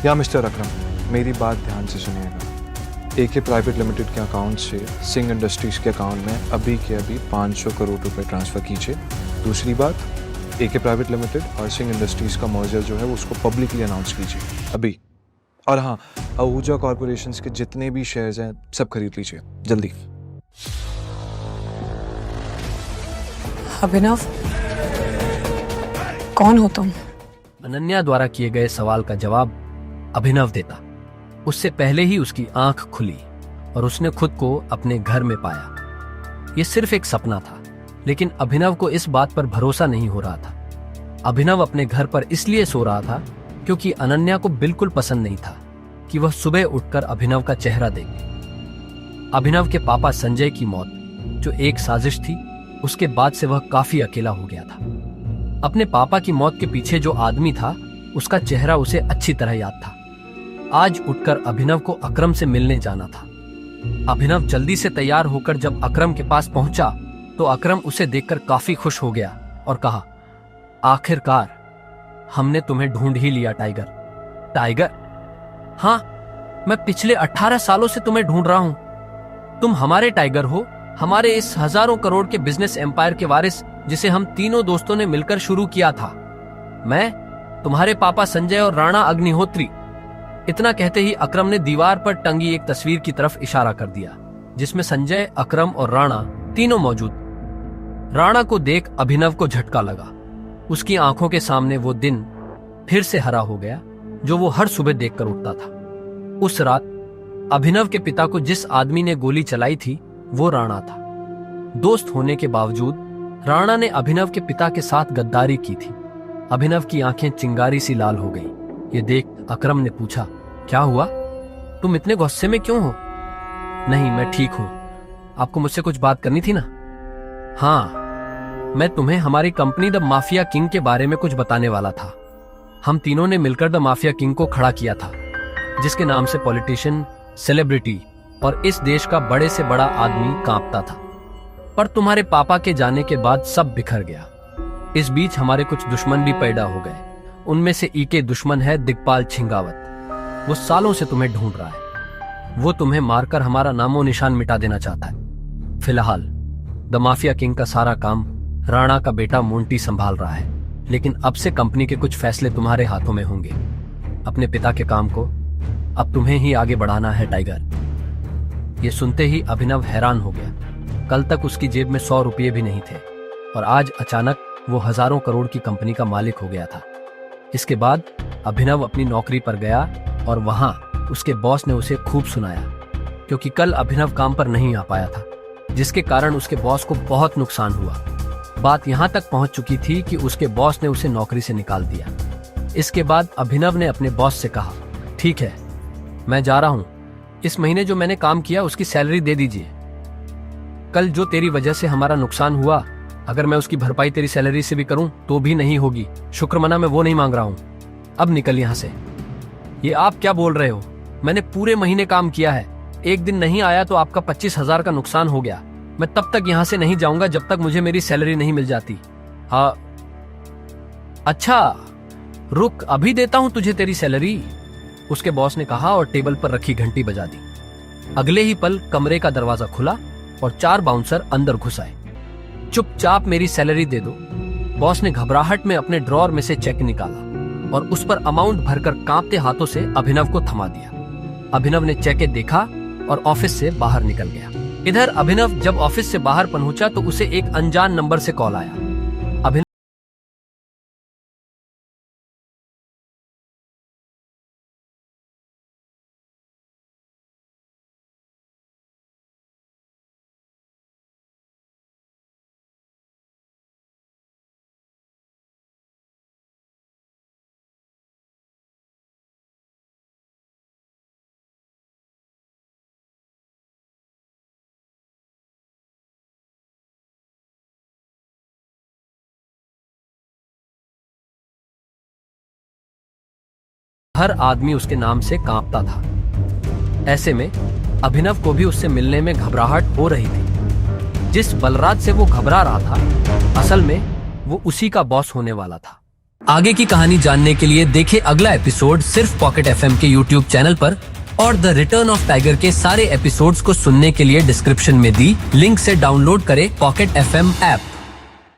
या मिस्टर अकरम, मेरी बात ध्यान से सुनिएगा। एके प्राइवेट लिमिटेड के अकाउंट से सिंह इंडस्ट्रीज के अकाउंट में अभी के अभी 500 करोड़ रुपए ट्रांसफ़र कीजिए। दूसरी बात, एके प्राइवेट लिमिटेड और सिंह इंडस्ट्रीज का मर्जर जो है उसको पब्लिकली अनाउंस कीजिए अभी। और हाँ, आहूजा कॉरपोरेशंस के जितने भी शेयर्स हैं सब खरीद लीजिए जल्दी। अभिनव, कौन हो तुम? अनन्या द्वारा किए गए सवाल का जवाब अभिनव देता। उससे पहले ही उसकी आंख खुली और उसने खुद को अपने घर में पाया। यह सिर्फ एक सपना था, लेकिन अभिनव को इस बात पर भरोसा नहीं हो रहा था। अभिनव अपने घर पर इसलिए सो रहा था क्योंकि अनन्या को बिल्कुल पसंद नहीं था कि वह सुबह उठकर अभिनव का चेहरा देखे। अभिनव के पापा संजय की मौत जो एक साजिश थी, उसके बाद से वह काफी अकेला हो गया था। अपने पापा की मौत के पीछे जो आदमी था, उसका चेहरा उसे अच्छी तरह याद था। आज उठकर अभिनव को अकरम से मिलने जाना था। अभिनव जल्दी से तैयार होकर जब अकरम के पास पहुंचा तो अकरम उसे देखकर काफी खुश हो गया और कहा, आखिरकार हमने तुम्हें ढूंढ ही लिया टाइगर। टाइगर? हाँ, मैं पिछले 18 सालों से तुम्हें ढूंढ रहा हूं। तुम हमारे टाइगर हो, हमारे इस हजारों करोड़ के बिजनेस एम्पायर के वारिस, जिसे हम तीनों दोस्तों ने मिलकर शुरू किया था। मैं, तुम्हारे पापा संजय और राणा अग्निहोत्री। इतना कहते ही अकरम ने दीवार पर टंगी एक तस्वीर की तरफ इशारा कर दिया, जिसमें संजय, अकरम और राणा तीनों मौजूद। राणा को देख अभिनव को झटका लगा। उसकी आंखों के सामने वो दिन फिर से हरा हो गया जो वो हर सुबह देखकर उठता था। उस रात अभिनव के पिता को जिस आदमी ने गोली चलाई थी वो राणा था। दोस्त होने के बावजूद राणा ने अभिनव के पिता के साथ गद्दारी की थी। अभिनव की आंखें चिंगारी सी लाल हो गई। ये देख अकरम ने पूछा, क्या हुआ? तुम इतने गुस्से में क्यों हो? नहीं, मैं ठीक हूं। आपको मुझसे कुछ बात करनी थी ना? हाँ, मैं तुम्हें हमारी कंपनी द माफिया किंग के बारे में कुछ बताने वाला था। हम तीनों ने मिलकर द माफिया किंग को खड़ा किया था, जिसके नाम से पॉलिटिशियन, सेलिब्रिटी और इस देश का बड़े से बड़ा आदमी कांपता था। पर तुम्हारे पापा के जाने के बाद सब बिखर गया। इस बीच हमारे कुछ दुश्मन भी पैदा हो गए। उनमें से एक दुश्मन है दिग्पाल छिंगावत। वो सालों से तुम्हें ढूंढ रहा है। वो तुम्हें मारकर हमारा नामो निशान मिटा देना चाहता है। फिलहाल द माफिया किंग का सारा काम राणा का बेटा मोंटी संभाल रहा है, लेकिन अब से कंपनी के कुछ फैसले तुम्हारे हाथों में होंगे। अपने पिता के काम को अब तुम्हें ही आगे बढ़ाना है टाइगर। ये सुनते ही अभिनव हैरान हो गया। कल तक उसकी जेब में 100 रुपये भी नहीं थे और आज अचानक वो हजारों करोड़ की कंपनी का मालिक हो गया था। इसके बाद अभिनव अपनी नौकरी पर गया और वहां उसके बॉस ने उसे खूब सुनाया, क्योंकि कल अभिनव काम पर नहीं आ पाया था, जिसके कारण उसके बॉस को बहुत नुकसान हुआ। बात यहां तक पहुंच चुकी थी कि उसके बॉस ने उसे नौकरी से निकाल दिया। इसके बाद अभिनव ने अपने बॉस से कहा, ठीक है, मैं जा रहा हूं। इस महीने जो मैंने काम किया उसकी सैलरी दे दीजिए। कल जो तेरी वजह से हमारा नुकसान हुआ, अगर मैं उसकी भरपाई तेरी सैलरी से भी करूं तो भी नहीं होगी। शुक्रमना मैं वो नहीं मांग रहा हूं। अब निकल यहां से। ये आप क्या बोल रहे हो? मैंने पूरे महीने काम किया है। एक दिन नहीं आया तो आपका 25,000 का नुकसान हो गया। मैं तब तक यहां से नहीं जाऊंगा जब तक मुझे मेरी सैलरी नहीं मिल जाती। हाँ, अच्छा, रुक, अभी देता हूं तुझे तेरी सैलरी, उसके बॉस ने कहा और टेबल पर रखी घंटी बजा दी। अगले ही पल कमरे का दरवाजा खुला और 4 बाउंसर अंदर घुस आए। चुपचाप मेरी सैलरी दे दो। बॉस ने घबराहट में अपने ड्रॉर में से चेक निकाला और उस पर अमाउंट भरकर कांपते हाथों से अभिनव को थमा दिया। अभिनव ने चेक देखा और ऑफिस से बाहर निकल गया। इधर अभिनव जब ऑफिस से बाहर पहुंचा तो उसे एक अनजान नंबर से कॉल आया। अभिनव हर आदमी उसके नाम से कांपता था। ऐसे में अभिनव को भी उससे मिलने में घबराहट हो रही थी। जिस बलराज से वो घबरा रहा था, असल में वो उसी का बॉस होने वाला था। आगे की कहानी जानने के लिए देखें अगला एपिसोड सिर्फ पॉकेट एफएम के यूट्यूब चैनल पर, और द रिटर्न ऑफ टाइगर के सारे एपिसोड्स को सुनने के लिए डिस्क्रिप्शन में दी लिंक से डाउनलोड करें पॉकेट एफएम ऐप।